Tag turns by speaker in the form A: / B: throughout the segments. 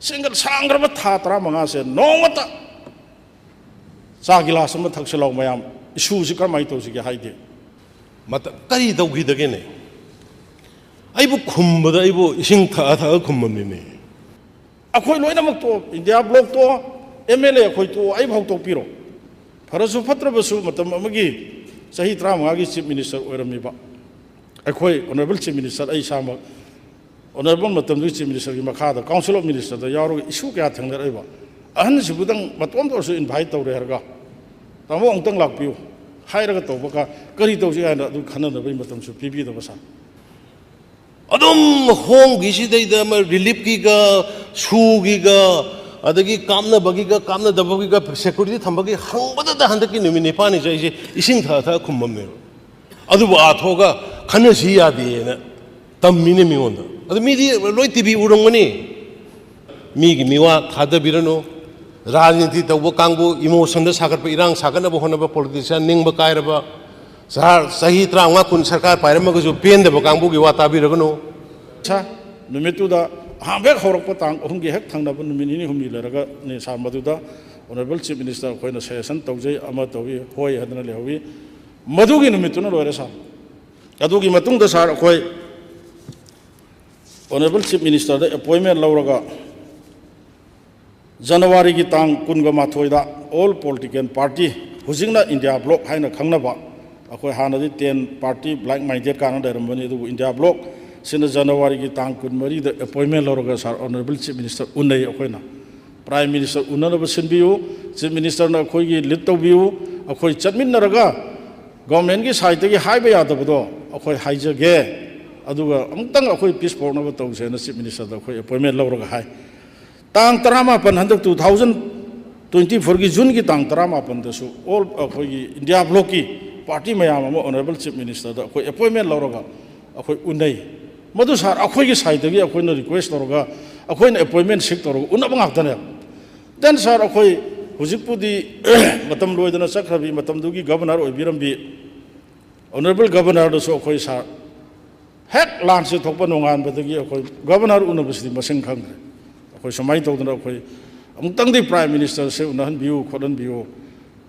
A: single sangraba thatra mangase nongata sagila sama thakselo mayam issue sikar mai to sigi haide
B: mata kari dawgi dagene aibu khumbada aibu ising tha tha khummamni
A: akhoi loina mak to India block to MLA akhoi to ai bhau to piro pharasu phatra basu matam amagi sahi tra magi chief minister oirami ba akhoi honorable chief minister ai sama honorable matam du chief minister gi makha da council of minister da yaru issue kya thangna raiba ahan sibudang matom to su invite to reharga tamo ongtang lakpiu hairaga to baka kari to ji ana du khana da bai matam su pipi da basa
B: adum hong gisi dai da ma relief ki ga su gi ga adagi kamna bagi ga kamna da bagi ga security thambagi hangbada da handaki numini pani jai je ising tha tha khummam me adu ba thoga khana si ya de na tammine mi onda adu mi di loi tv urongani mi gi miwa thada birano rajniti tawbo kangbu emotion da sagar pa irang sagana bo hona ba politician ning ba kaira ba sar sahi tra nga kun sarkar pairama ga ju pen da ba kangbu gi wata biragano
A: cha numitu da hambe khorok pa tang humgi hek thangna bu numini ni humni laraga ne sa madu da honorable chief minister khoina session tawjai ama tawi hoi hadna lewi madu gi numitu na loire sa adu gi matung da sar khoi honorable chief minister da appointment lawraga January ki tang kun ga mathoi da all political party hujingna India block haina khangna ba akhoi hana di 10 party black minded kana da rambani du India block sina January ki tang kun mari da appointment lawraga sar honorable chief minister unai akhoina prime minister unana ba sinbiu chief minister na khoi gi lit tawbiu akhoi chatmin naraga government ki side gi haiba ya da bodo akhoi haijage aduga amtang akhoi peace for na ba tawse na chief minister da akhoi appointment lawraga hai tang tarama pan handak 2024 ki June ki tang tarama pan da su all akhoi India block ki party mayam ama honorable chief minister da akhoi appointment lawraga akhoi unai madu sar akhoi ki side gi akhoi na request lawraga akhoi na appointment sik lawraga unaba ngak dane then sar akhoi hujikpudi matam loidana sakhrabi matam du gi governor oibirambi honorable governor da su akhoi sar hek lan se thokpa nongan badagi akhoi governor unabasdi masing khangre akhoi samai tawdana akhoi amutang di prime minister se unahan biu khodan biu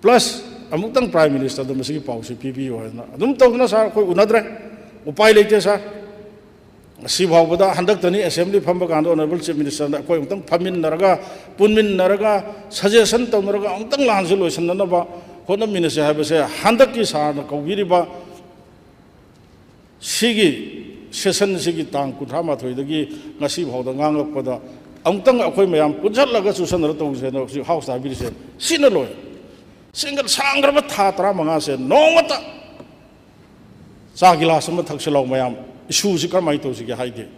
A: plus amutang prime minister da masigi pause ppi hoina adum tawdana sar akhoi unadre upai leite sar si bawda handak tani assembly phamba kan honorable chief minister da akhoi amutang phamin naraga punmin naraga suggestion tawnaraga amutang lan se loisan na ba khonam minase habase handak ki sar na kawiri ba sigi session sigi tang kuthama thoidagi ngasi bawda ngangakpada amtang akhoi mayam punjalaga susanara tawse na house da bilse sinaloi single sangraba thatra mangase nongata sagila sama thakselo mayam issue sikar mai to sigi haide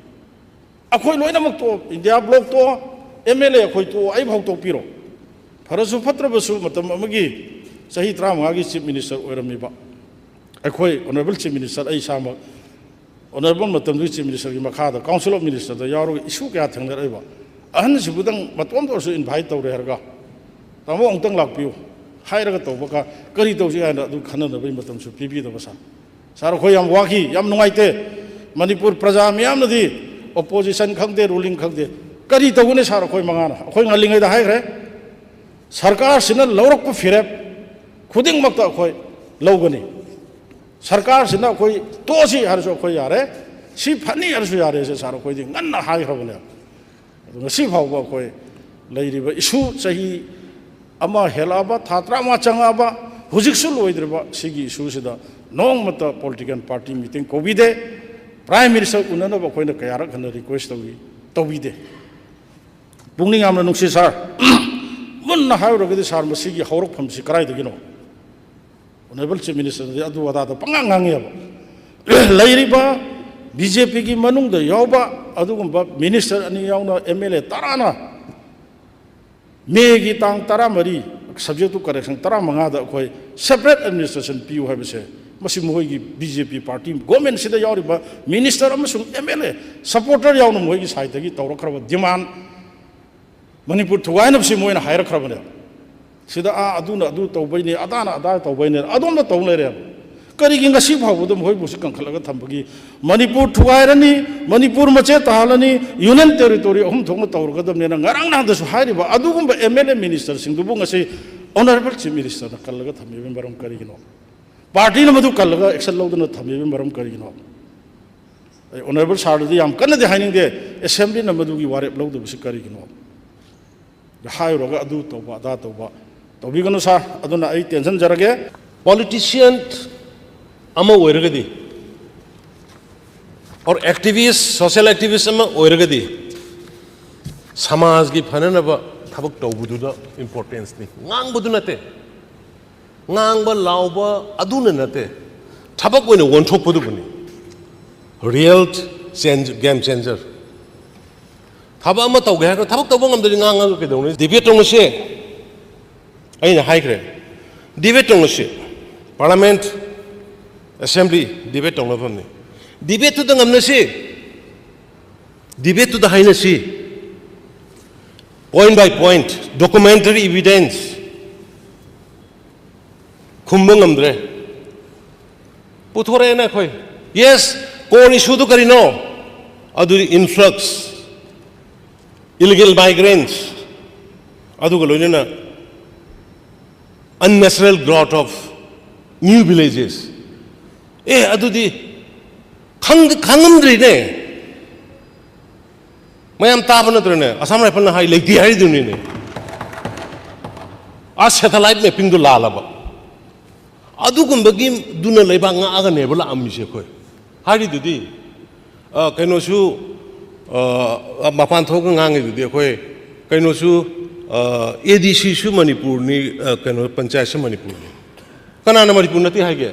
A: akhoi loina mak to India block to MLA akhoi to ai bhau to piro pharasu phatra basu matam amagi sahi tra magi chief minister oirami ba akhoi honorable chief minister ai sama honorable matam du chief minister gi makha da council of minister da yaru issue kya thangna raiba ahan sibudang matom to su invite to reharga tamo ongtang lakpiu hairaga to baka kari to ji ana du khana da bai matam su pipi da basa sar khoi yam waki yam nungaite manipur praja miyam nadi opposition khangde ruling khangde kari to gune sar khoi mangana khoi ngalingai da haigre sarkar sina lawrak pu firep khuding makta khoi lawgani sarkar sina khoi to si har so khoi yare si phani har so yare se sar khoi ding nganna hairabane ngasi phawba khoi leiriba isu sahi ama helaba thatra ma changaba hujiksul oidreba sigi isu sida nong mata political party meeting kobide prime minister unana ba khoina kayara khana request tawide bungning amna nungsi sar mun na hayro gedi sar masigi hawrok phamsi karai dagino honorable chief minister adu wada da pangang ya leiriba BJP ki manung da yawba adugumba minister ani yawna MLA tarana me gi tang tara mari subject to correction tara manga da khoi separate administration piu habise masi moi gi BJP party government sida yawri ba minister amasung MLA supporter yawna moi gi side gi tawrakraba demand manipur thuwaina bsi moina hairakraba ne sida aduna adu tawbaini adana ada tawbaini adona tawlere करीगी ngasi phawbud moi busi kankhalaga thambagi manipur thugairani manipur mache tahalani union territory hum thongna tawrga damne na ngarang na dasu hairiba adugumba mla minister singdubu ngasi honorable chief minister na kallaga thambi baram karigino party na madu kallaga action lawduna thambi baram karigino honorable sardi yam kanna de haining de assembly na madu gi warep lawdu busi karigino hairaga adu toba da toba tobigano sa aduna ai tension jarage
B: politician ama oiragadi or activist social activist ama oiragadi samaj gi phananaba thabak tawbududa importance ni ngangbudu nate ngangba lauba aduna nate thabak oina wonthokpudu buni real change game changer thaba ama tawge ha thabak tawba ngamdari nganga kedawni debate tongse aina haikre debate tongse parliament assembly debate tong lafamni debate to dangam na si debate to the haina si point by point documentary evidence khumbang amdre puthore na khoi yes core issue to karino adu influx illegal migrants adu galoina na unnatural growth of new villages adudi khangamdri ne mayam tabana trene asam rifle na hai lekti hai duni ne a satellite mapping du lalaba adu gumbagi duna leiba nga aga ne bala amise khoi hari dudi kaino su mapan thok ngangi dudi khoi kaino su adc su manipur ni kaino panchayat su manipur ni kana na manipur nati hai ge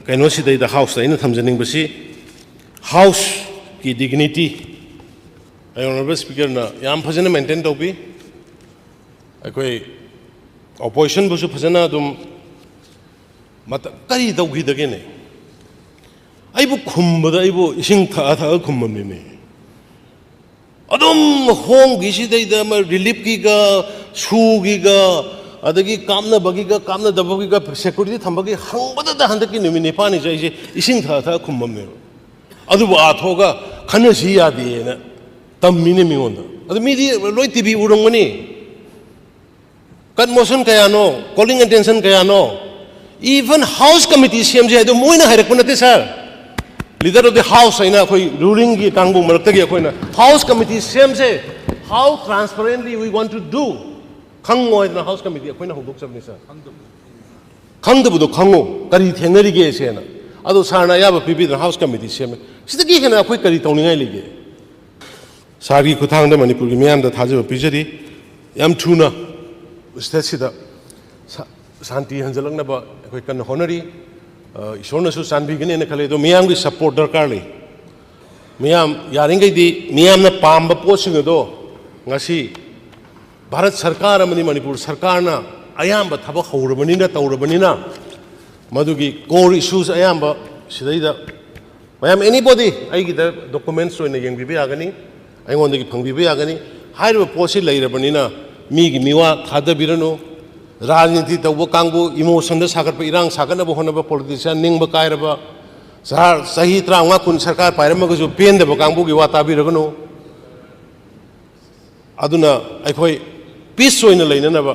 B: kaino si dai da house ina thamjaning basi house ki dignity honorable speaker na yam phajana maintain tobi akoi opposition bu su phajana dum mata kari dawgi dage ne aibu khumbada aibu ising tha tha khummamni ne adum hong gi si dai da ma relief ki ga su gi ga adagi kamna bagi ga kamna dabagi ga security thambagi hangbada da handaki numi nepani jai je ising tha tha khummam ne adu ba thoga khana si ya de na tammine mi onda adu mi di loi tv urong mani kan motion kaya no calling attention kaya no even house committee cm je adu moina harak punate sir leader of the house aina khoi ruling gi tangbu marakta gi khoi na house committee cm je how transparently we want to do khangoi na house committee khoi na hobok sabni sir khangdabu do khango kari thenari ge sena adu sarna ya ba pipi da house committee cm sida gi khana khoi kari tawningai lige sari kuthang da manipur gi miyam da thaje pijari yam thuna state sida santi hanjalak na ba khoi kan honori ishorna su sanbi gine na khale do miyam gi support darkar le miyam yaringai di miyam na pamba posing do ngasi Bharat सरकार अमनी मणिपुर सरकार ना अयाम्ब थबक हौरबनिना तौरबनिना मधुगी कोर issues अयाम्ब सिदैदा मैम एनीबॉडी आइगी द डॉक्यूमेंट्स ओइना यंगबिबे यागनी आइगोंदगी फंगबिबे यागनी हाइरबो पोसि लैरबनिना मीगी मिवा थादबिरनो राजनीति तौब कांगबु इमोशन द सागरप इरांग सागनबो होनबो पॉलिटिशियन निंगबा कायरबा सही 35 कुन सरकार पाइरमगजु पेंदबो कांगबुगी वाताबिरगनो अदुना आइखोय पीस ओइना लैननबा